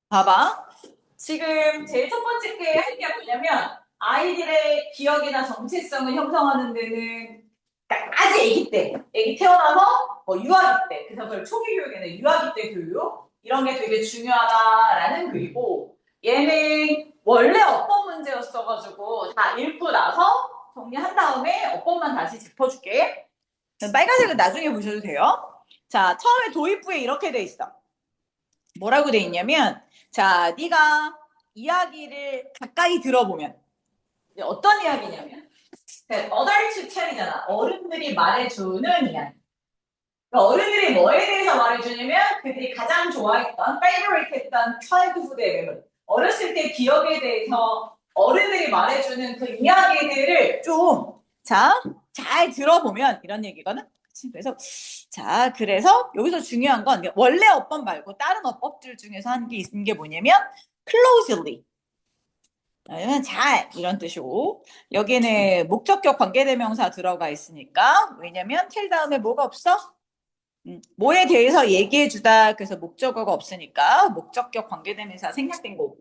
봐봐. 지금 제일 첫 번째 게 할 게 뭐냐면 아이들의 기억이나 정체성을 형성하는 데는 그러니까 아주 아기 때, 아기 태어나서 유아기 때, 그래서 그걸 초기 교육이나 유아기 때 교육 이런 게 되게 중요하다라는 글이고 얘는 원래 어법 문제였어가지고 다 읽고 나서 정리한 다음에 어법만 다시 짚어줄게. 빨간색은 나중에 보셔도 돼요. 자, 처음에 도입부에 이렇게 돼 있어. 뭐라고 돼 있냐면, 자, 네가 이야기를 가까이 들어보면 어떤 이야기냐면, 어덜트 텔이잖아. 어른들이 말해주는 이야기. 그러니까 어른들이 뭐에 대해서 말해주냐면 그들이 가장 좋아했던, favorite 했던 childhood의 memory. 어렸을 때 기억에 대해서 어른들이 말해주는 그 이야기들을 좀, 자, 잘 들어보면 이런 얘기거든. 그래서 자, 그래서 여기서 중요한 건 원래 어법 말고 다른 어법들 중에서 한 게 있는 게 뭐냐면 closely. 아니면 잘 이런 뜻이고 여기는 목적격 관계대명사 들어가 있으니까 왜냐면 텔 다음에 뭐가 없어? 뭐에 대해서 얘기해 주다. 그래서 목적어가 없으니까 목적격 관계대명사 생략된 거고.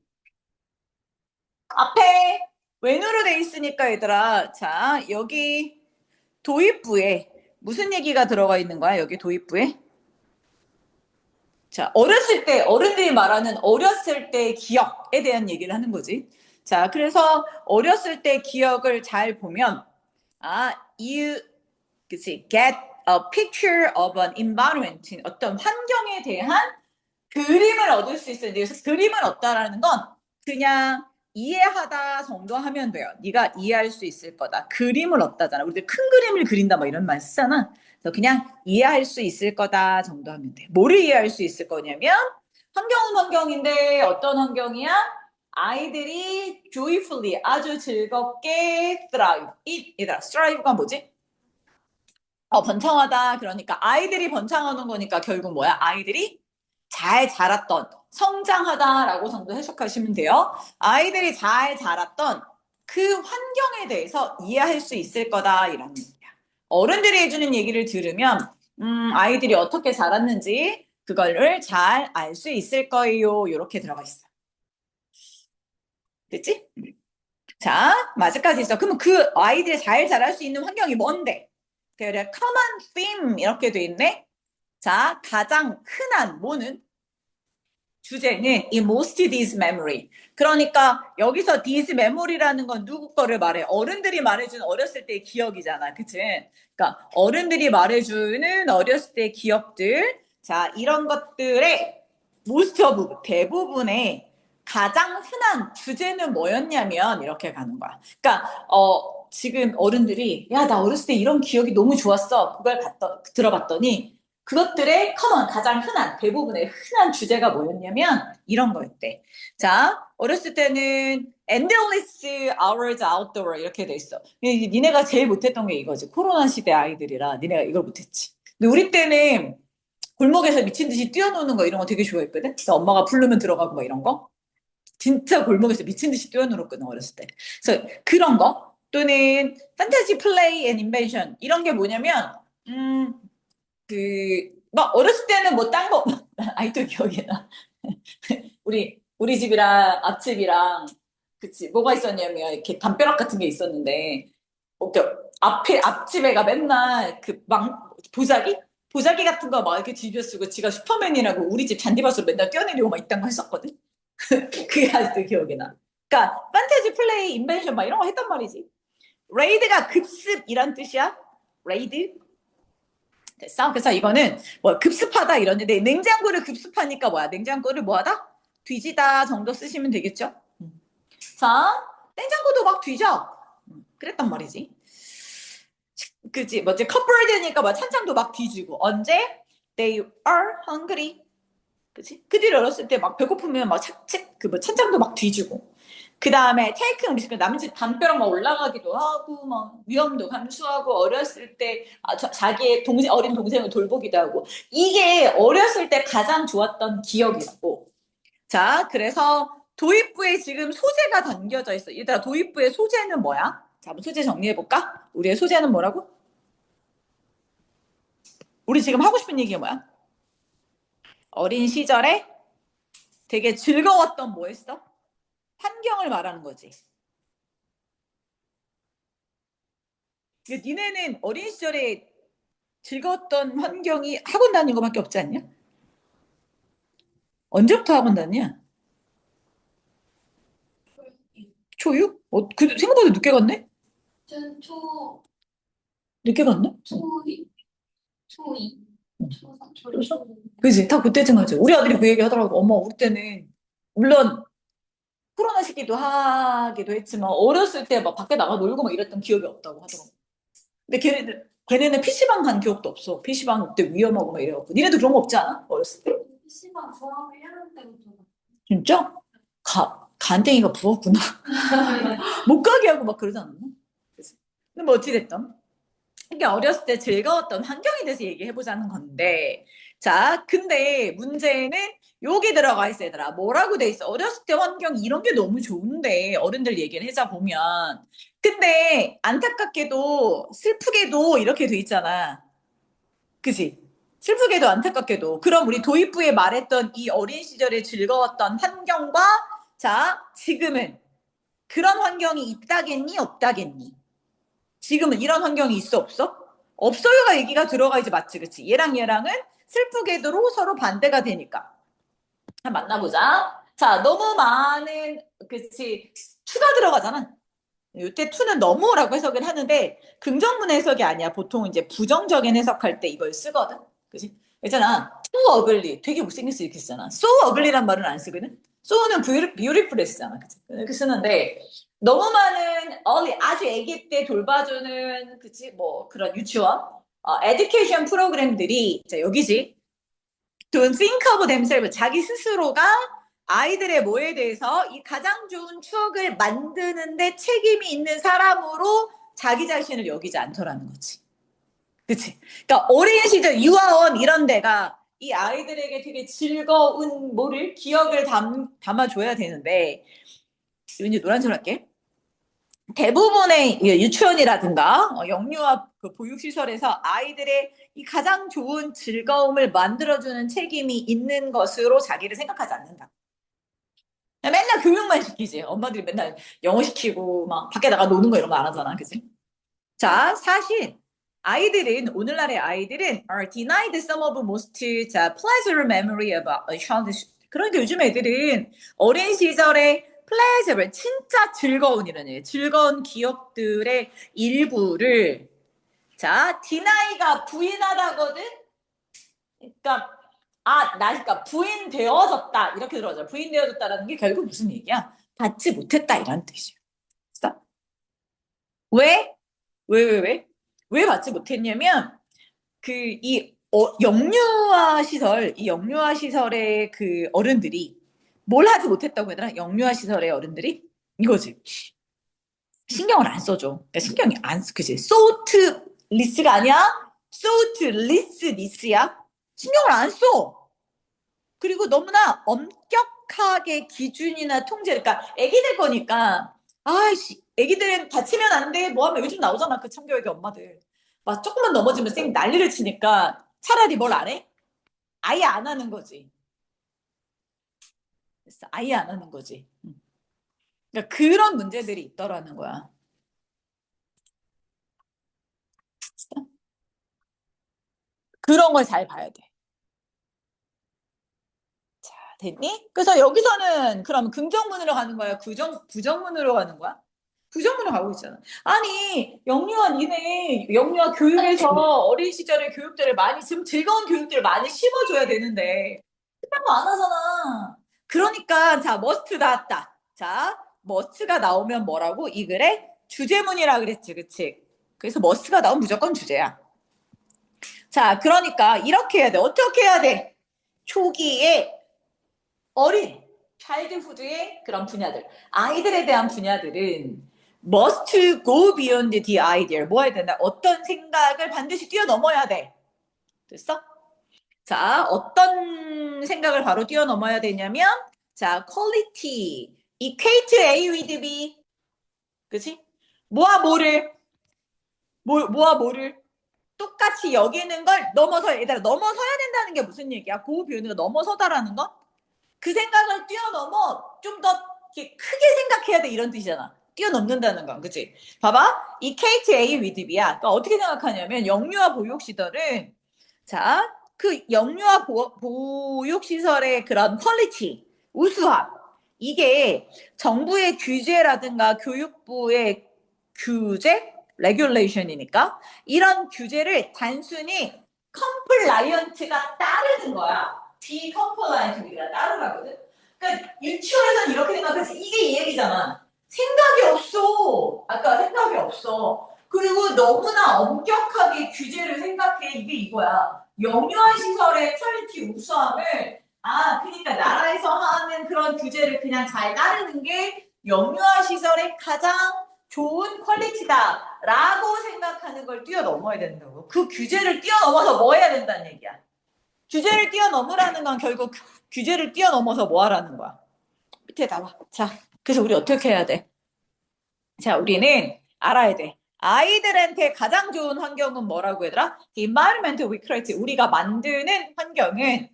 앞에 왼으로 돼 있으니까 얘들아. 자, 여기 도입부에 무슨 얘기가 들어가 있는 거야? 여기 도입부에? 자, 어렸을 때 어른들이 말하는 어렸을 때 기억에 대한 얘기를 하는 거지. 자, 그래서 어렸을 때 기억을 잘 보면 you 그치 get a picture of an environment 어떤 환경에 대한 그림을 얻을 수 있어요. 그래서 그림을 얻다라는 건 그냥 이해하다 정도 하면 돼요. 네가 이해할 수 있을 거다. 그림을 얻다잖아. 우리들 큰 그림을 그린다 뭐 이런 말 쓰잖아. 그래서 그냥 이해할 수 있을 거다 정도 하면 돼. 뭐를 이해할 수 있을 거냐면 환경은 환경인데 어떤 환경이야? 아이들이 joyfully 아주 즐겁게 thrive. 얘들아, thrive가 뭐지? 번창하다. 그러니까 아이들이 번창하는 거니까 결국 뭐야? 아이들이 잘 자랐던, 성장하다라고 정도 해석하시면 돼요. 아이들이 잘 자랐던 그 환경에 대해서 이해할 수 있을 거다. 이런 얘기야. 어른들이 해주는 얘기를 들으면, 아이들이 어떻게 자랐는지 그거를 잘 알 수 있을 거예요. 이렇게 들어가 있어. 됐지? 자, 마지까지 있어. 그러면 그 아이들이 잘 자랄 수 있는 환경이 뭔데? 그래, common theme 이렇게 돼 있네. 자, 가장 흔한 뭐는 주제는 이 most this memory. 그러니까 여기서 this memory라는 건 누구 거를 말해? 어른들이 말해준 어렸을 때의 기억이잖아. 그치? 그러니까 어른들이 말해주는 어렸을 때의 기억들. 자, 이런 것들의 most of 대부분의 가장 흔한 주제는 뭐였냐면 이렇게 가는 거야. 그러니까 지금 어른들이 야, 나 어렸을 때 이런 기억이 너무 좋았어. 그걸 들어봤더니 그것들의 커먼, 가장 흔한, 대부분의 흔한 주제가 뭐였냐면 이런 거였대. 자, 어렸을 때는 endless hours outdoor 이렇게 돼 있어. 니네가 제일 못했던 게 이거지. 코로나 시대 아이들이라 니네가 이걸 못했지. 근데 우리 때는 골목에서 미친 듯이 뛰어노는 거 이런 거 되게 좋아했거든. 그래서 엄마가 부르면 들어가고 막 이런 거. 진짜 골목에서 미친 듯이 뛰어놀았거든 어렸을 때. 그래서 그런 거 또는 판타지 플레이 앤 인벤션 이런 게 뭐냐면 막 어렸을 때는 뭐 딴 거, 아이도 기억이 나. 우리 집이랑 앞집이랑, 그치, 뭐가 있었냐면, 이렇게 담벼락 같은 게 있었는데, 앞집애가 맨날 보자기? 보자기 같은 거 막 이렇게 뒤집어 쓰고 지가 슈퍼맨이라고 우리 집 잔디밭으로 맨날 뛰어내리고 막 이딴 거 했었거든? 그게 아직도 기억이 나. 그러니까, 판타지 플레이, 인벤션 막 이런 거 했단 말이지. 레이드가 급습이란 뜻이야? 레이드? 됐어? 그래서 이거는 뭐 급습하다 이러는데 냉장고를 급습하니까 뭐야? 냉장고를 뭐하다? 뒤지다 정도 쓰시면 되겠죠? 자, 냉장고도 막 뒤져. 그랬단 말이지. 그치? 뭐지? 컵보드니까 뭐 찬장도 막 뒤지고. 언제? They are hungry. 그치? 그들이 어렸을 때 막 배고프면 막 그뭐 찬장도 막 뒤지고. 그 다음에 테이크 리스크 남의 집 담벼락 막 올라가기도 하고 막 위험도 감수하고 어렸을 때 자기의 어린 동생을 돌보기도 하고 이게 어렸을 때 가장 좋았던 기억이라고. 자, 그래서 도입부에 지금 소재가 담겨져 있어. 얘들아, 도입부의 소재는 뭐야? 자, 한번 소재 정리해 볼까? 우리의 소재는 뭐라고? 우리 지금 하고 싶은 얘기가 뭐야? 어린 시절에 되게 즐거웠던 뭐 했어? 환경을 말하는 거지. 니네는 어린 시절에 즐거웠던 환경이 학원 다니는 거밖에 없지 않냐? 언제부터 학원 다니냐? 초6? 생각보다 늦게 갔네? 전 늦게 갔네? 초2, 응. 초3, 그래서? 그지? 다 그때쯤 하지. 우리 아들이 그 얘기 하더라고. 엄마, 우리 때는, 물론, 코로나 시기도 하기도 했지만, 어렸을 때 막 밖에 나가 놀고 막 이랬던 기억이 없다고 하더라고. 근데 걔네는 PC방 간 기억도 없어. PC방 그때 위험하고 막 이래갖고. 니네도 그런 거 없지 않아? 어렸을 때? PC방 중학교 1학년 때부터 진짜? 간땡이가 부었구나. 못 가게 하고 막 그러지 않았나? 그치? 근데 뭐 어찌됐든. 이게 어렸을 때 즐거웠던 환경에 대해서 얘기해보자는 건데, 자, 근데 문제는 여기 들어가 있어, 얘들아. 뭐라고 돼 있어? 어렸을 때 환경 이런 게 너무 좋은데, 어른들 얘기를 해자 보면. 근데 안타깝게도, 슬프게도 이렇게 돼 있잖아. 그지? 슬프게도 안타깝게도. 그럼 우리 도입부에 말했던 이 어린 시절에 즐거웠던 환경과, 자, 지금은 그런 환경이 있다겠니? 없다겠니? 지금은 이런 환경이 있어 없어? 없어요가 얘기가 들어가야지 맞지 그치? 얘랑은 슬프게도 서로 반대가 되니까 한번 만나보자. 자, 너무 많은 그치 투가 들어가잖아. 이때 투는 너무라고 해석을 하는데 긍정문 해석이 아니야. 보통 이제 부정적인 해석할 때 이걸 쓰거든. 그치? 있잖아. too ugly 되게 못생겼어 이렇게 쓰잖아. so ugly란 말은 안 쓰거든. so는 beautiful 쓰잖아. 그치? 이렇게 쓰는데 너무 많은 아주 아기 때 돌봐주는 그치 뭐 그런 유치원 에듀케이션 프로그램들이 자 여기지 don't think of themselves 자기 스스로가 아이들의 뭐에 대해서 이 가장 좋은 추억을 만드는데 책임이 있는 사람으로 자기 자신을 여기지 않더라는 거지. 그치? 그러니까 어린 시절 유아원 이런 데가 이 아이들에게 되게 즐거운 뭐를 기억을 담아줘야 되는데 이제 노란색 할게. 대부분의 유치원이라든가 영유아 그 보육시설에서 아이들의 이 가장 좋은 즐거움을 만들어주는 책임이 있는 것으로 자기를 생각하지 않는다. 맨날 교육만 시키지. 엄마들이 맨날 영어 시키고 막 밖에 나가 노는 거 이런 거 안 하잖아. 그치? 자, 사실 아이들은 오늘날의 아이들은 are denied some of most 자, pleasure memory about a childish 그러니까 요즘 애들은 어린 시절에 pleasure 진짜 즐거운 이런 일, 즐거운 기억들의 일부를 자, deni가 부인하다거든. 그러니까 그러니까 부인되어졌다 이렇게 들어가죠. 부인되어졌다라는 게 결국 무슨 얘기야? 받지 못했다 이런 뜻이야. 그래서 왜? 왜 받지 못했냐면 이 영유아 시설의 그 어른들이 뭘 하지 못했다고 얘들아? 영유아 시설의 어른들이 이거지. 신경을 안 써줘. 그러니까 신경이 안 쓰, 그지? 소트리스가 아니야? 소트리스니스야? 신경을 안 써. 그리고 너무나 엄격하게 기준이나 통제, 그러니까 애기들 거니까, 아이씨, 애기들은 다치면 안 돼. 뭐 하면 요즘 나오잖아. 그 참교육의 엄마들. 막 조금만 넘어지면 쌩 난리를 치니까 차라리 뭘 안 해? 아예 안 하는 거지. 그래서 아예 안 하는 거지. 그러니까 그런 문제들이 있더라는 거야. 그런 걸 잘 봐야 돼. 됐니? 그래서 여기서는 그럼 긍정문으로 가는 거야? 부정문으로 가는 거야? 부정문으로 가고 있잖아. 아니, 영유아 교육에서 어린 시절의 교육들을 많이, 지금 즐거운 교육들을 많이 심어줘야 되는데, 그런 거 안 하잖아. 그러니까, 자, 머스트 나왔다. 자, 머스트가 나오면 뭐라고? 이 글에 주제문이라 그랬지, 그치? 그래서 머스트가 나오면 무조건 주제야. 자, 그러니까 이렇게 해야 돼. 어떻게 해야 돼? 초기에 어린 차일드후드의 그런 분야들, 아이들에 대한 분야들은 must go beyond the idea. 뭐 해야 된다? 어떤 생각을 반드시 뛰어넘어야 돼. 됐어? 자, 어떤 생각을 바로 뛰어넘어야 되냐면, 자, quality, equate A with B. 그치? 뭐와 뭐를 똑같이 여기는 걸 넘어서, 얘들아, 넘어서야 된다는 게 무슨 얘기야? 고 비우는 거 넘어서다라는 건? 그 생각을 뛰어넘어 좀 더 크게 생각해야 돼 이런 뜻이잖아. 뛰어넘는다는 건 그치? 봐봐 이 KTA with B야. 그러니까 어떻게 생각하냐면 영유아 보육시설은 자 그 영유아 보육시설의 그런 퀄리티 우수함 이게 정부의 규제라든가 교육부의 규제 레귤레이션이니까 이런 규제를 단순히 컴플라이언트가 따르는 거야. 디컴플라이언트 우리가 따르라거든. 그러니까 유치원에서는 이렇게 생각하지. 이게 이 얘기잖아. 생각이 없어. 아까 생각이 없어. 그리고 너무나 엄격하게 규제를 생각해. 이게 이거야. 영유아 시설의 퀄리티 우수함을 그러니까 나라에서 하는 그런 규제를 그냥 잘 따르는 게 영유아 시설의 가장 좋은 퀄리티다라고 생각하는 걸 뛰어넘어야 된다고. 그 규제를 뛰어넘어서 뭐 해야 된다는 얘기야. 규제를 뛰어넘으라는 건 결국 규제를 뛰어넘어서 뭐 하라는 거야. 밑에 나와. 자, 그래서 우리 어떻게 해야 돼? 자, 우리는 알아야 돼. 아이들한테 가장 좋은 환경은 뭐라고 얘들아? The environment we create. 우리가 만드는 환경은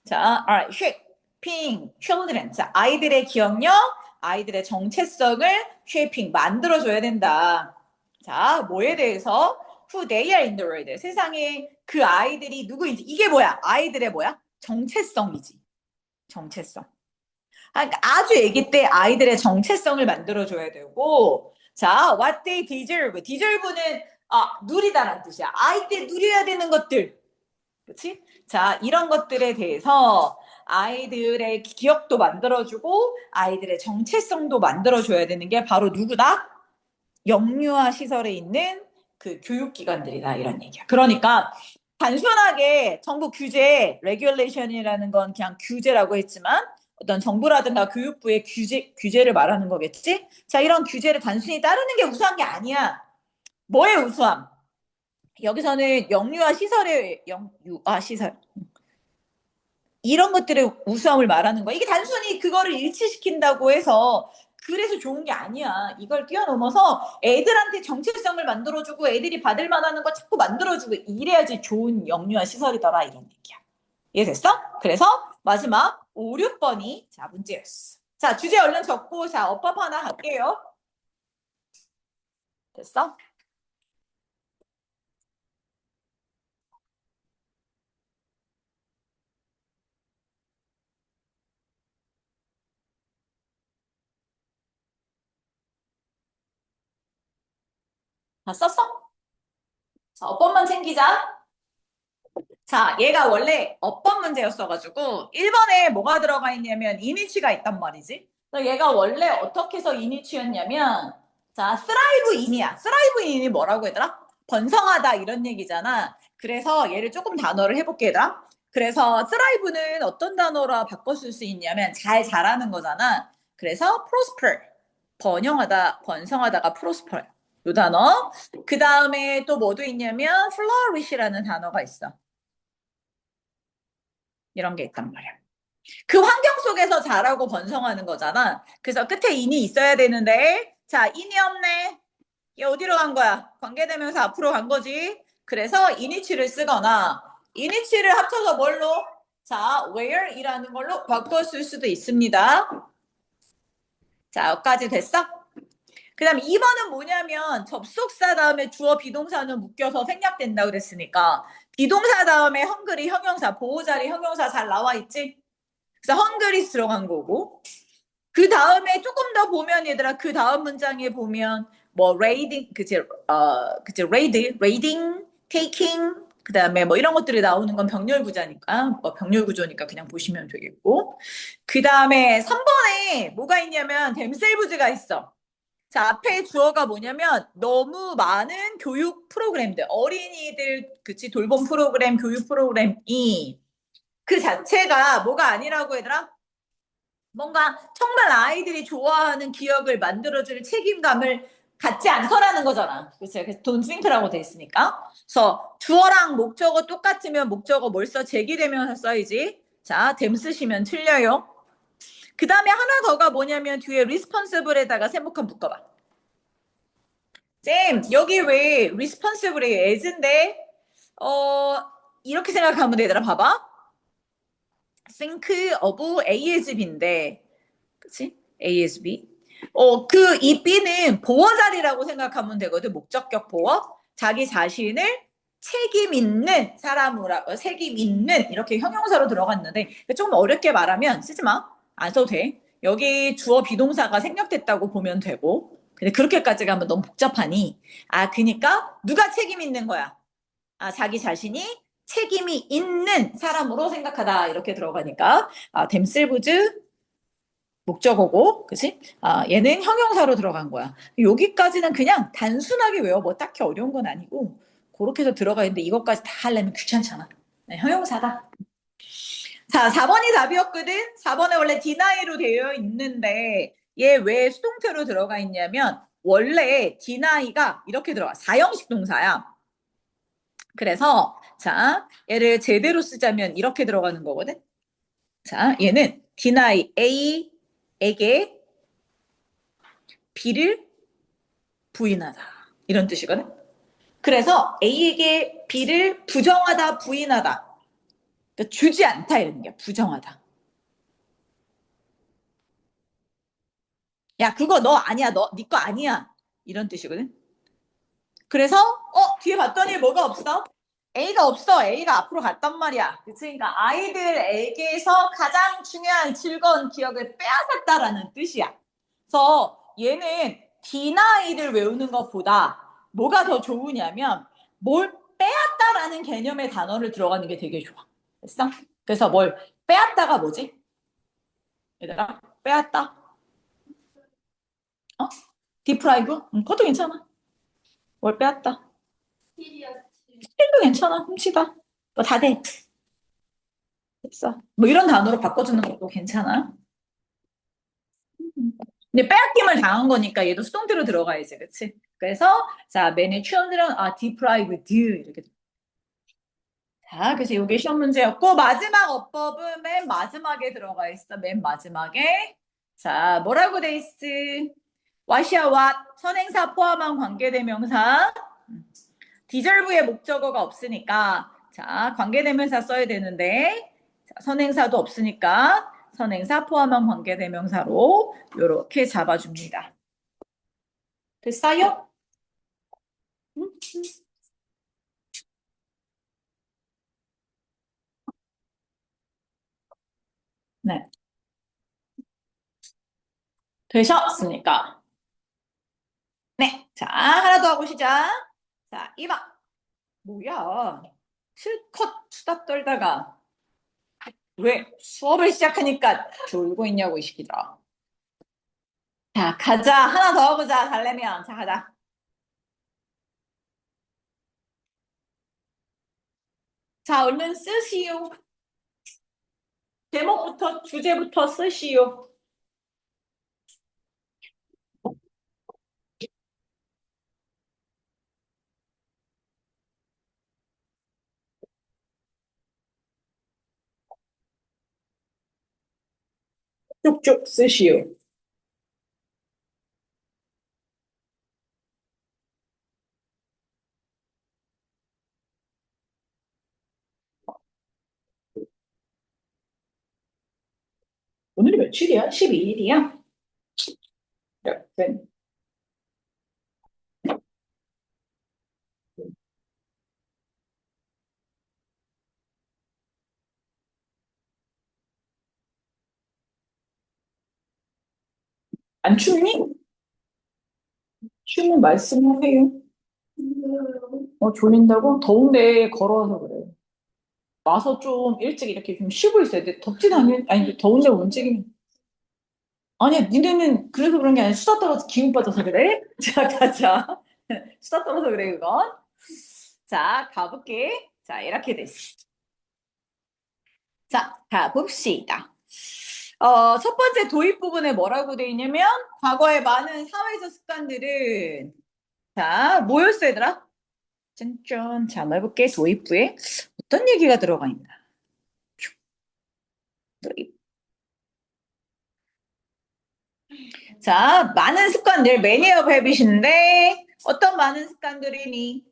자, alright, shaping children. 자, 아이들의 기억력, 아이들의 정체성을 shaping 만들어줘야 된다. 자, 뭐에 대해서? Who they are in the world. 세상에 그 아이들이 누구인지. 이게 뭐야? 아이들의 뭐야? 정체성이지. 정체성. 그러니까 아주 아기 때 아이들의 정체성을 만들어줘야 되고, 자, what they deserve. deserve는 누리다라는 뜻이야. 아이 때 누려야 되는 것들. 그렇지? 자, 이런 것들에 대해서 아이들의 기억도 만들어주고 아이들의 정체성도 만들어줘야 되는 게 바로 누구다? 영유아 시설에 있는 그 교육기관들이다 이런 얘기야. 그러니까 단순하게 정부 규제, 레귤레이션이라는 건 그냥 규제라고 했지만 어떤 정부라든가 교육부의 규제를 말하는 거겠지? 자, 이런 규제를 단순히 따르는 게 우수한 게 아니야. 뭐의 우수함? 여기서는 영유아 시설의 영유아 시설 이런 것들의 우수함을 말하는 거야. 이게 단순히 그거를 일치시킨다고 해서 그래서 좋은 게 아니야. 이걸 뛰어넘어서 애들한테 정체성을 만들어주고 애들이 받을 만한 거 자꾸 만들어주고 이래야지 좋은 영유아 시설이더라 이런 얘기야. 이해됐어? 그래서 마지막 5, 6번이 자 문제였어. 자 주제 얼른 적고 자 어법 하나 할게요. 됐어? 다 썼어? 자 어법만 챙기자. 자, 얘가 원래 어법 문제였어가지고 1번에 뭐가 들어가 있냐면 이니치가 있단 말이지. 그래서 얘가 원래 어떻게 해서 이니치였냐면 자, thrive in이야. thrive in이 뭐라고 얘들아? 번성하다 이런 얘기잖아. 그래서 얘를 조금 단어를 해볼게 얘들아. 그래서 thrive는 어떤 단어로 바꿔 쓸 수 있냐면 잘 자라는 거잖아. 그래서 prosper 번영하다 번성하다가 prosper 요 단어. 그 다음에 또 뭐도 있냐면 flourish라는 단어가 있어. 이런 게 있단 말이야. 그 환경 속에서 자라고 번성하는 거잖아. 그래서 끝에 인이 있어야 되는데, 자, 인이 없네. 얘 어디로 간 거야? 관계대명사 앞으로 간 거지. 그래서 이니치를 쓰거나, 이니치를 합쳐서 뭘로? 자, where이라는 걸로 바꿨을 수도 있습니다. 자, 여기까지 됐어? 그 다음에 2번은 뭐냐면 접속사 다음에 주어 비동사는 묶여서 생략된다 그랬으니까 비동사 다음에 헝그리 형용사 보호자리 형용사 잘 나와 있지? 그래서 헝그리 들어간 거고 그 다음에 조금 더 보면 얘들아 그 다음 문장에 보면 뭐 레이딩 그치 레이딩 테이킹 그 다음에 뭐 이런 것들이 나오는 건 병렬 구조니까 뭐 병렬 구조니까 그냥 보시면 되겠고 그 다음에 3번에 뭐가 있냐면 댐셀브즈가 있어. 자, 앞에 주어가 뭐냐면 너무 많은 교육 프로그램들, 어린이들, 그치, 돌봄 프로그램, 교육 프로그램이 그 자체가 뭐가 아니라고 얘들아? 뭔가 정말 아이들이 좋아하는 기억을 만들어줄 책임감을 갖지 않더라는 거잖아. 그치? 그래서 돈싱크라고 돼 있으니까. 그래서 주어랑 목적어 똑같으면 목적어 뭘 써? 제기되면서 써야지. 자, 댐 쓰시면 틀려요. 그 다음에 하나 더가 뭐냐면 뒤에 responsible에다가 세모칸 묶어봐. 쌤, 여기 왜 responsible이 as인데? 이렇게 생각하면 되더라. 봐봐. think of A as B인데, 그치? A as B. 이 B는 보어 자리라고 생각하면 되거든. 목적격 보어. 자기 자신을 책임 있는 사람으로, 책임 있는 이렇게 형용사로 들어갔는데 좀 어렵게 말하면 쓰지 마. 안 써도 돼. 여기 주어 비동사가 생략됐다고 보면 되고. 근데 그렇게까지 가면 너무 복잡하니. 그니까 누가 책임 있는 거야? 자기 자신이 책임이 있는 사람으로 생각하다. 이렇게 들어가니까. 댐셀브즈 목적어고, 그치? 얘는 형용사로 들어간 거야. 여기까지는 그냥 단순하게 외워. 뭐 딱히 어려운 건 아니고, 그렇게 해서 들어가 있는데 이것까지 다 하려면 귀찮잖아. 네, 형용사다. 자, 4번이 답이었거든? 4번에 원래 deni로 되어 있는데, 얘 왜 수동태로 들어가 있냐면, 원래 deni가 이렇게 들어가. 4형식 동사야. 그래서, 자, 얘를 제대로 쓰자면 이렇게 들어가는 거거든? 자, 얘는 deny A에게 B를 부인하다. 이런 뜻이거든. 그래서 A에게 B를 부정하다, 부인하다. 그러니까 주지 않다 이런 게 부정하다. 야, 그거 너 아니야. 네 거 아니야. 이런 뜻이거든. 그래서 뒤에 봤더니 뭐가 없어? A가 없어. A가 앞으로 갔단 말이야. 그치? 그러니까 아이들에게서 가장 중요한 즐거운 기억을 빼앗았다라는 뜻이야. 그래서 얘는 deni를 외우는 것보다 뭐가 더 좋으냐면 뭘 빼앗다라는 개념의 단어를 들어가는 게 되게 좋아. 됐어? 그래서 뭘 빼앗다가 뭐지? 얘들아, 빼앗다. 어? 디프라이브? 그것도 괜찮아. 뭘 빼앗다. 스틸이었지. 도 괜찮아. 훔치다. 뭐 다 돼. 됐어. 뭐 이런 단어로 바꿔주는 것도 괜찮아. 근데 빼앗김을 당한 거니까 얘도 수동태로 들어가야지, 그치? 그래서 자, many children are deprived 이렇게. 자, 그래서 이게 시험 문제였고 마지막 어법은 맨 마지막에 들어가 있어. 맨 마지막에. 자, 뭐라고 돼 있어? what이야 what 선행사 포함한 관계대명사. deserve의 목적어가 없으니까 자, 관계대명사 써야 되는데 자, 선행사도 없으니까 선행사 포함한 관계대명사로 이렇게 잡아줍니다. 됐어요? 네. 되셨습니까? 네. 자, 하나 더 하고 시작. 자, 2번. 뭐야? 실컷 수다 떨다가 왜 수업을 시작하니까 졸고 있냐고, 이 시기다. 자, 가자. 하나 더 하고자, 달래면. 자, 가자. 자, 얼른 쓰시오. 제목부터, 주제부터 쓰시오. 쭉쭉 쓰시오. 오늘이 며칠이야? 12일이야? 네. 안 춥니? 추면 말씀하세요. 졸린다고? 더운데 걸어서 그래. 와서 좀 일찍 이렇게 좀 쉬고 있어야 돼. 덥진 않은, 아니, 더운데 움직이면. 아니야, 니네는 그래서 그런 게 아니라 수다 떨어서 기운 빠져서 그래? 자, 가자. 수다 떨어서 그래, 그건. 자, 가볼게. 자, 이렇게 됐어. 자, 가봅시다. 첫 번째 도입 부분에 뭐라고 돼 있냐면, 과거의 많은 사회적 습관들은, 자, 뭐였어, 얘들아? 짠짠. 자, 한번 해볼게. 도입부에 어떤 얘기가 들어가 있나? 도입. 자, 많은 습관들, many of habit인데, 어떤 많은 습관들이니?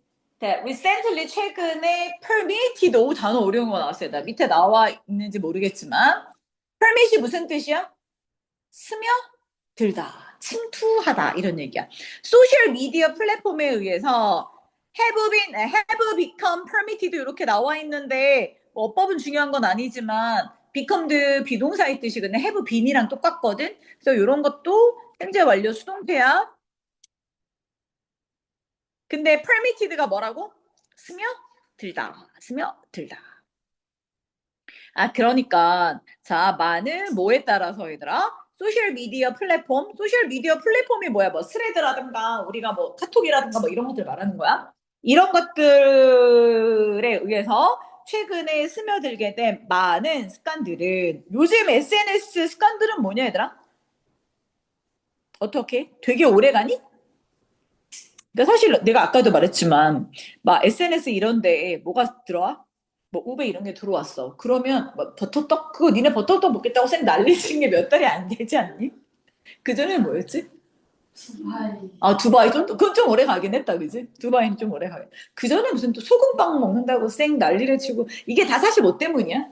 recently 최근에 permitted 오 단어 어려운 거 나왔어요. 나 밑에 나와 있는지 모르겠지만 permit이 무슨 뜻이야? 스며들다, 침투하다 이런 얘기야. 소셜 미디어 플랫폼에 의해서 have become permitted 이렇게 나와 있는데 뭐 어법은 중요한 건 아니지만 become도 비동사의 뜻이거든. have been이랑 똑같거든. 그래서 이런 것도 현재 완료 수동태야. 근데 permitted가 뭐라고? 스며들다. 아, 그러니까 자, 많은 뭐에 따라서 얘들아? 소셜 미디어 플랫폼이 뭐야? 뭐 스레드라든가 우리가 뭐 카톡이라든가 뭐 이런 것들 말하는 거야. 이런 것들에 의해서 최근에 스며들게 된 많은 습관들은 요즘 SNS 습관들은 뭐냐 얘들아? 어떻게? 되게 오래 가니? 그러니까 사실 내가 아까도 말했지만 막 SNS 이런데 뭐가 들어와? 뭐 우베 이런 게 들어왔어. 그러면 뭐 버터떡 그거 니네 버터떡 먹겠다고 생 난리친 게 몇 달이 안 되지 않니? 그 전에 뭐였지? 두바이. 아 두바이 그건 좀 오래 가긴 했다, 그지? 두바이는 좀 오래 가긴. 그 전에 무슨 또 소금빵 먹는다고 생 난리를 치고 이게 다 사실 뭐 때문이야?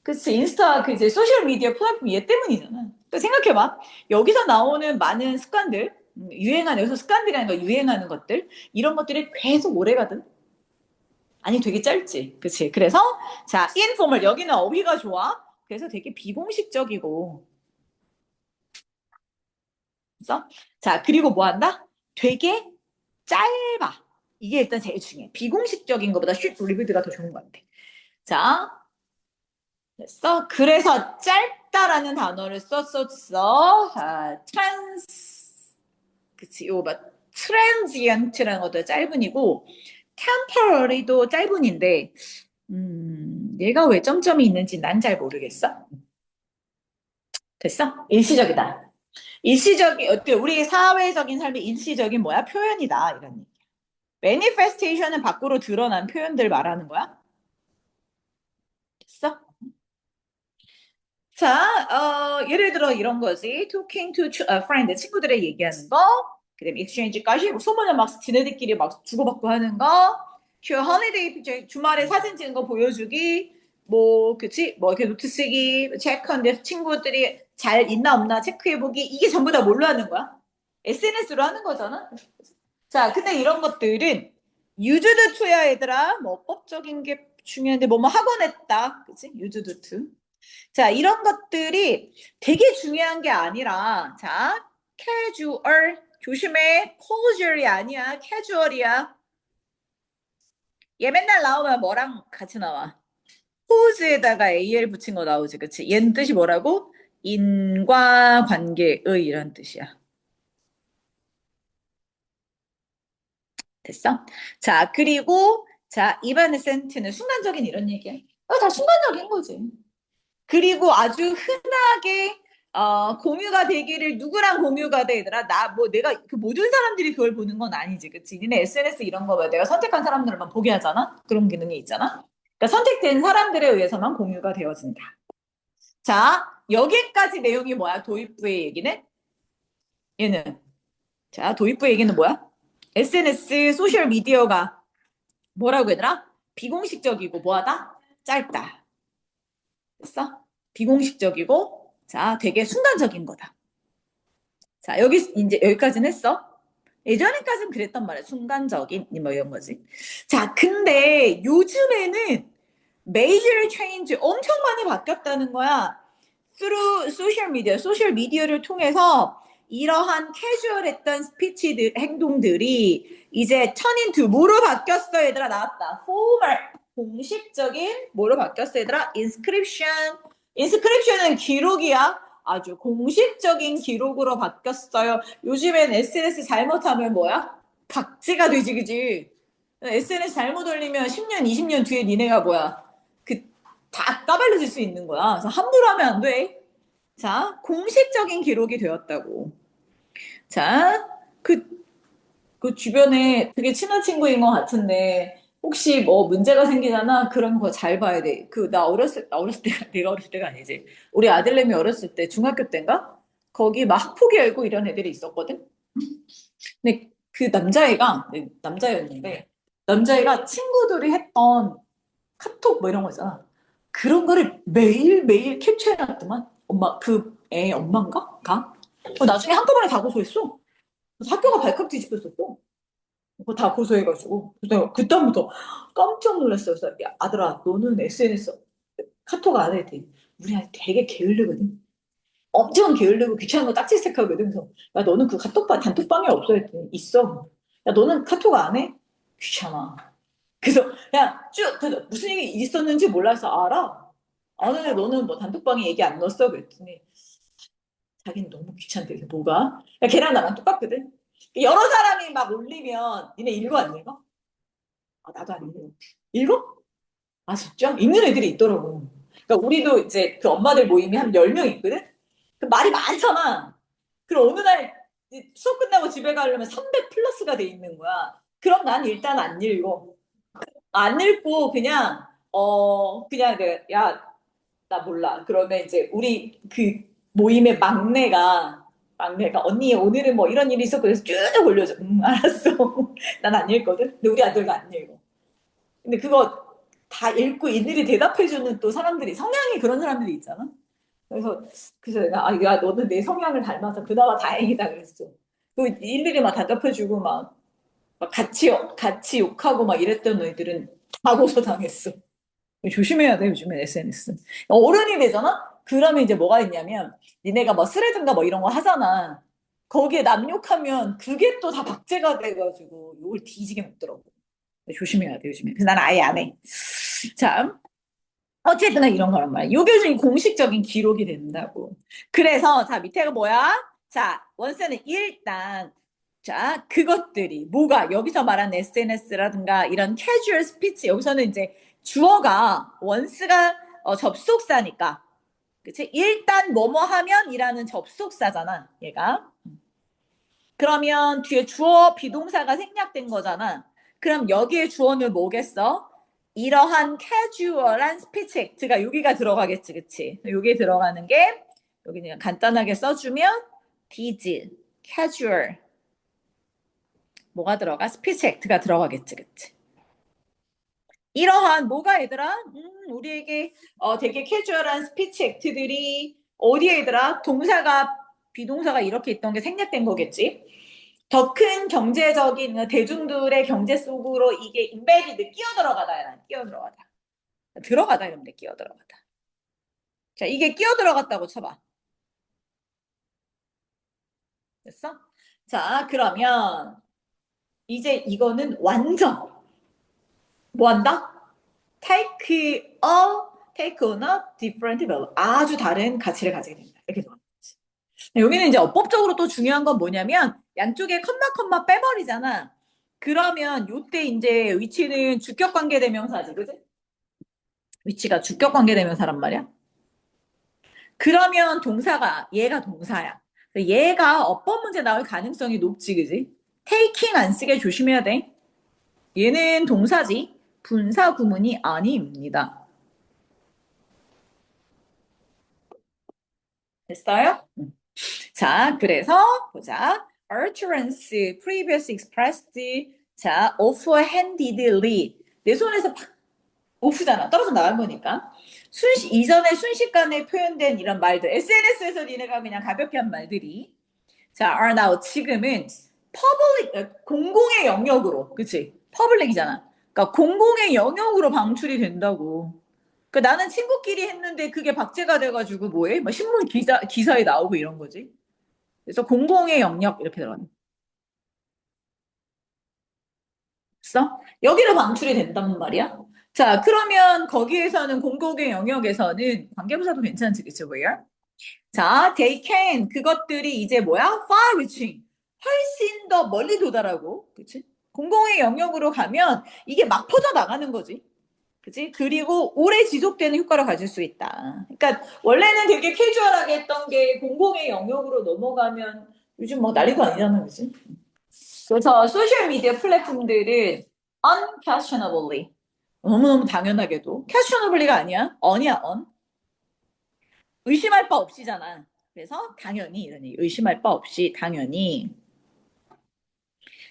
그치 인스타 그 이제 소셜 미디어 플랫폼 얘 때문이잖아. 또 생각해봐. 여기서 나오는 많은 습관들 유행하는 여기서 습관들이라는 거 유행하는 것들 이런 것들이 계속 오래 가든 아니 되게 짧지. 그치? 그래서 자 informal 여기는 어휘가 좋아. 그래서 되게 비공식적이고 그래서 자 그리고 뭐 한다? 되게 짧아. 이게 일단 제일 중요해. 비공식적인 것보다 슛 리뷰드가 더 좋은 것 같아. 자 됐어? 그래서 짧다라는 단어를 썼었어. 자, 그치, 이거 봐. transient라는 것도 짧은이고, temporary도 짧은인데, 얘가 왜 점점이 있는지 난 잘 모르겠어. 됐어? 일시적이다. 어때? 우리 사회적인 삶의 일시적인 뭐야? 표현이다. 이런 얘기. manifestation은 밖으로 드러난 표현들 말하는 거야? 됐어? 자, 예를 들어 이런 거지. talking to friend, 친구들의 얘기하는 거. 그 다음에 exchange까지 소문을 막 지네들끼리 막 주고받고 하는 거. share holiday picture, 주말에 사진 찍은 거 보여주기. 뭐, 그치? 뭐, 이렇게 노트 쓰기, 체크하는데 친구들이 잘 있나 없나 체크해보기. 이게 전부 다 뭘로 하는 거야? SNS로 하는 거잖아? 자, 근데 이런 것들은 used to야, 얘들아. 뭐, 법적인 게 중요한데, 뭐 학원 했다. 그치? used to. 자, 이런 것들이 되게 중요한 게 아니라, 자, casual, 조심해. casual이 아니야. casual이야. 얘 맨날 나오면 뭐랑 같이 나와? whose에다가 al 붙인 거 나오지, 그치? 얘는 뜻이 뭐라고? 인과관계의 이런 뜻이야. 됐어? 자, 그리고, 자, evanescen트는 순간적인 이런 얘기야. 다 순간적인 거지. 그리고 아주 흔하게 공유가 되기를 누구랑 공유가 돼 얘들아 나 뭐 내가 그 모든 사람들이 그걸 보는 건 아니지 그치 니네 SNS 이런 거 봐 내가 선택한 사람들만 보게 하잖아 그런 기능이 있잖아 그러니까 선택된 사람들에 의해서만 공유가 되어진다 자 여기까지 내용이 뭐야 도입부의 얘기는 얘는 자 도입부 얘기는 뭐야 SNS 소셜 미디어가 뭐라고 얘들아 비공식적이고 뭐하다 짧다 됐어 비공식적이고 자 되게 순간적인 거다 자, 여기, 이제 여기까지는 했어. 예전에까지는 그랬단 말이야. 순간적인, 뭐 이런 거지. 자, 근데 요즘에는 major change 엄청 많이 바뀌었다는 거야. through 소셜 미디어를 통해서 이러한 캐주얼했던 스피치들, 행동들이 이제 turn into 뭐로 바뀌었어, 얘들아? 나왔다. formal, 공식적인 뭐로 바뀌었어, 얘들아? inscription은 기록이야. 아주 공식적인 기록으로 바뀌었어요. 요즘엔 SNS 잘못하면 뭐야? 박제가 되지, 그지? SNS 잘못 올리면 10년, 20년 뒤에 니네가 뭐야? 그, 다 까발려질 수 있는 거야. 그래서 함부로 하면 안 돼. 자, 공식적인 기록이 되었다고. 자, 그 주변에 되게 친한 친구인 것 같은데, 혹시 뭐 문제가 생기잖아? 그런 거 잘 봐야 돼. 나 어렸을 때가, 내가 어렸을 때가 아니지. 우리 아들내미 어렸을 때, 중학교 때인가? 거기 막 학폭이 열고 이런 애들이 있었거든? 근데 그 남자애가, 네, 남자였는데, 남자애가 친구들이 했던 카톡 뭐 이런 거 있잖아. 그런 거를 매일매일 캡처해놨더만. 엄마, 그 애 엄마인가? 가? 나중에 한꺼번에 다 고소했어. 그래서 학교가 발칵 뒤집혔었어. 그거 다 고소해가지고. 그래서 내가 그다음부터 깜짝 놀랐어요. 그래서 야, 아들아, 너는 SNS 카톡 안 해도 돼. 우리 아이 되게 게을르거든. 엄청 게을르고 귀찮은 거 딱지색하거든. 그래서 야, 너는 그 카톡방, 단톡방에 없어 했더니 있어. 야, 너는 카톡 안 해? 귀찮아. 그래서 그냥 쭉 그래서 무슨 얘기 있었는지 몰라서 알아. 아는데 너는 뭐 단톡방에 얘기 안 넣었어? 그랬더니 자기는 너무 귀찮대. 그래서 뭐가? 야, 걔랑 나랑 똑같거든. 여러 사람이 막 올리면 니네 읽어 안 읽어? 아, 나도 안 읽어. 읽어? 아, 진짜? 읽는 애들이 있더라고. 그러니까 우리도 이제 그 엄마들 모임이 한 10명 있거든? 그 말이 많잖아. 그럼 어느 날 이제 수업 끝나고 집에 가려면 300 플러스가 돼 있는 거야. 그럼 난 일단 안 읽어. 안 읽고 그냥 그냥 나 몰라. 그러면 이제 우리 그 모임의 막내가 언니 오늘은 뭐 이런 일이 있었고 그래서 쭉 올려줘. 알았어. 난 안 읽거든. 근데 우리 아들도 안 읽어. 근데 그거 다 읽고 일일이 대답해주는 또 사람들이 성향이 그런 사람들이 있잖아. 그래서 내가 야 너는 내 성향을 닮아서 그나마 다행이다 그랬어. 그 일일이 막 대답해주고 막 같이 욕하고 막 이랬던 애들은 다 고소당했어. 조심해야 돼, 요즘엔 SNS. 어른이 되잖아? 그러면 이제 뭐가 있냐면, 니네가 뭐 스레든가 뭐 이런 거 하잖아. 거기에 남 욕하면 그게 또 다 박제가 돼가지고 욕을 뒤지게 먹더라고. 조심해야 돼, 요즘에. 그래서 난 아예 안 해. 자, 어쨌든 이런 거란 말이야. 요게 좀 공식적인 기록이 된다고. 그래서, 자, 밑에가 뭐야? 자, 원세는 일단, 자, 그것들이, 뭐가, 여기서 말한 SNS라든가 이런 캐주얼 스피치, 여기서는 이제 주어가, 원스가 접속사니까. 그치? 일단 뭐뭐 하면 이라는 접속사잖아, 얘가. 그러면 뒤에 주어 비동사가 생략된 거잖아. 그럼 여기에 주어는 뭐겠어? 이러한 캐주얼한 스피치 액트가 여기가 들어가겠지, 그치? 여기 들어가는 게 여기 그냥 간단하게 써주면 디즈, 캐주얼 뭐가 들어가? 스피치 액트가 들어가겠지, 그치? 이러한 뭐가 얘들아? 우리에게 되게 캐주얼한 스피치 액트들이 어디에 얘들아? 동사가 비동사가 이렇게 있던 게 생략된 거겠지? 더 큰 경제적인 대중들의 경제 속으로 이게 인베디드 끼어 들어가다 끼어 들어가다 이러면 돼 끼어 들어가다. 자 이게 끼어 들어갔다고 쳐봐. 됐어? 자 그러면 이제 이거는 완전 뭐 한다? take on a different value. 아주 다른 가치를 가지게 된다. 이렇게 들어가. 여기는 이제 어법적으로 또 중요한 건 뭐냐면 양쪽에 컴마 빼버리잖아. 그러면 요때 이제 위치는 주격 관계 대명사지, 그지? 위치가 주격 관계 대명사란 말이야. 그러면 동사가 얘가 동사야. 얘가 어법 문제 나올 가능성이 높지, 그지? taking 안 쓰게 조심해야 돼. 얘는 동사지 분사 구문이 아닙니다. 됐어요? 자, 그래서 보자. utterance, previous expressed, 자, offhandedly. 내 손에서 팍, off잖아. 떨어져 나간 거니까. 이전에 순식간에 표현된 이런 말들. SNS에서 니네가 그냥 가볍게 한 말들이. 자, are now, 지금은 public, 공공의 영역으로. 그치? public이잖아. 그러니까 공공의 영역으로 방출이 된다고. 그 나는 친구끼리 했는데 그게 박제가 돼가지고 뭐해? 막 신문 기사에 나오고 이런 거지. 그래서 공공의 영역 이렇게 들어가는 있어? 여기로 방출이 된단 말이야. 자, 그러면 거기에서는 공공의 영역에서는 관계부사도 괜찮지, 그치, where? 자, they can 그것들이 이제 뭐야? far reaching 훨씬 더 멀리 도달하고, 그치? 공공의 영역으로 가면 이게 막 퍼져 나가는 거지. 그치? 그리고 오래 지속되는 효과를 가질 수 있다. 그러니까 원래는 되게 캐주얼하게 했던 게 공공의 영역으로 넘어가면 요즘 뭐 난리도 아니잖아, 그치? 그래서 소셜미디어 플랫폼들은 unquestionably 너무너무 당연하게도 questionably가 아니야. on이야, on. 의심할 바 없이잖아. 그래서 당연히 이런 얘기. 의심할 바 없이 당연히.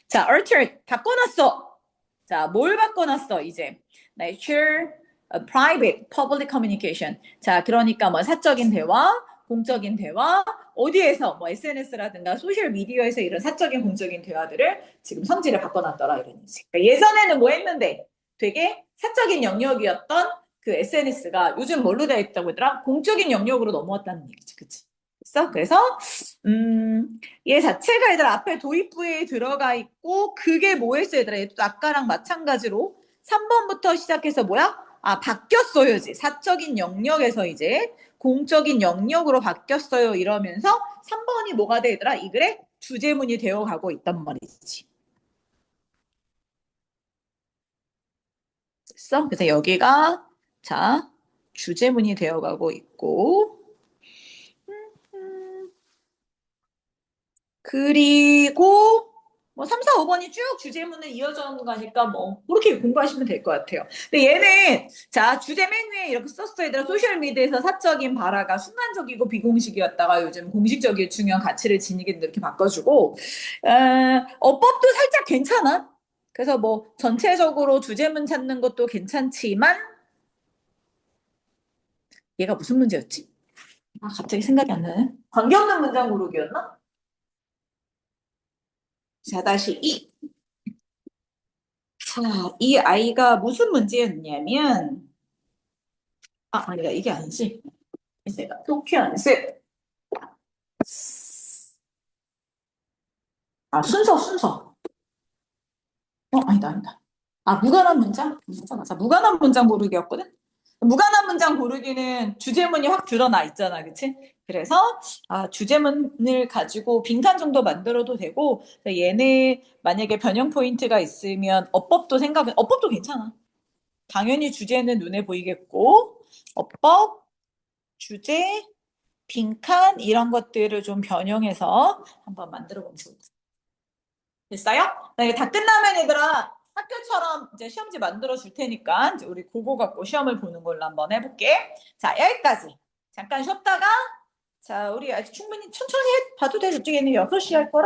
자, alter 바꿔놨어. 자, 뭘 바꿔놨어, 이제? nature, private, public communication. 자, 그러니까 뭐 사적인 대화, 공적인 대화, 어디에서 뭐 SNS라든가 소셜 미디어에서 이런 사적인 공적인 대화들을 지금 성질을 바꿔놨더라 이런 얘기. 그러니까 예전에는 뭐 했는데 되게 사적인 영역이었던 그 SNS가 요즘 뭘로 되어 있다고 하더라? 공적인 영역으로 넘어왔다는 얘기지, 그치? 됐어? 그래서 얘 자체가 얘들 앞에 도입부에 들어가 있고 그게 뭐였어 얘들아? 얘도 아까랑 마찬가지로 3번부터 시작해서 뭐야? 아, 바뀌었어요지. 사적인 영역에서 이제 공적인 영역으로 바뀌었어요. 이러면서 3번이 뭐가 돼, 얘들아? 이 글의 주제문이 되어 가고 있단 말이지. 됐어? 그래서 여기가 자, 주제문이 되어 가고 있고 그리고 뭐 3, 4, 5번이 쭉 주제문을 이어져 가니까 뭐 그렇게 공부하시면 될 것 같아요. 근데 얘는 자 주제 맨 위에 이렇게 썼어. 얘들아 소셜미디어에서 사적인 발화가 순간적이고 비공식이었다가 요즘 공식적인 중요한 가치를 지니게 이렇게 바꿔주고 어법도 살짝 괜찮아. 그래서 뭐 전체적으로 주제문 찾는 것도 괜찮지만 얘가 무슨 문제였지? 아 갑자기 생각이 안 나네. 관계없는 문장 고르기였나? 자 다시 이 자, 이 아이가 무슨 문제였냐면, 아니다, 이게 아니지. 내가 도큐안스. 순서. 아니다. 무관한 문장? 맞아. 무관한 문장 고르기였거든? 무관한 문장 고르기는 주제문이 확 드러나 있잖아, 그치? 그래서, 주제문을 가지고 빈칸 정도 만들어도 되고, 얘네 만약에 변형 포인트가 있으면 어법도 괜찮아. 당연히 주제는 눈에 보이겠고, 어법, 주제, 빈칸 이런 것들을 좀 변형해서 한번 만들어 보면 좋을 것 같아요. 됐어요? 네, 다 끝나면 얘들아 학교처럼 이제 시험지 만들어 줄 테니까 이제 우리 그거 갖고 시험을 보는 걸로 한번 해볼게. 자, 여기까지. 잠깐 쉬었다가 자, 우리 아직 충분히 천천히 봐도 돼. 저쪽에는 6시 할 거라.